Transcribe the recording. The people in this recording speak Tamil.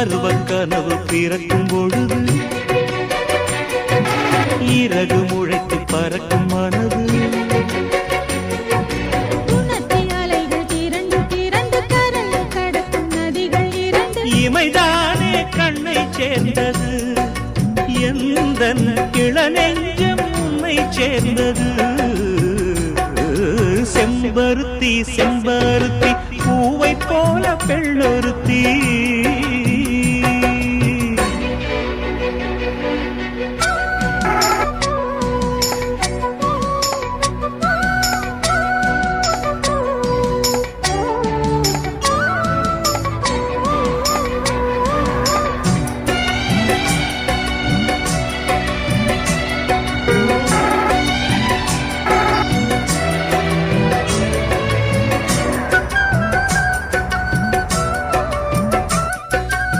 பருவக் கனவு பிறக்கும் பொழுது இறகு முளைத்து பறக்கும் மனது இமைதானே கண்ணை சேர்ந்தது எந்தன் இளநெஞ்சம் உன்னை சேர்ந்தது செம்பருத்தி செம்பருத்தி பூவை போல பெண்ணொருத்தி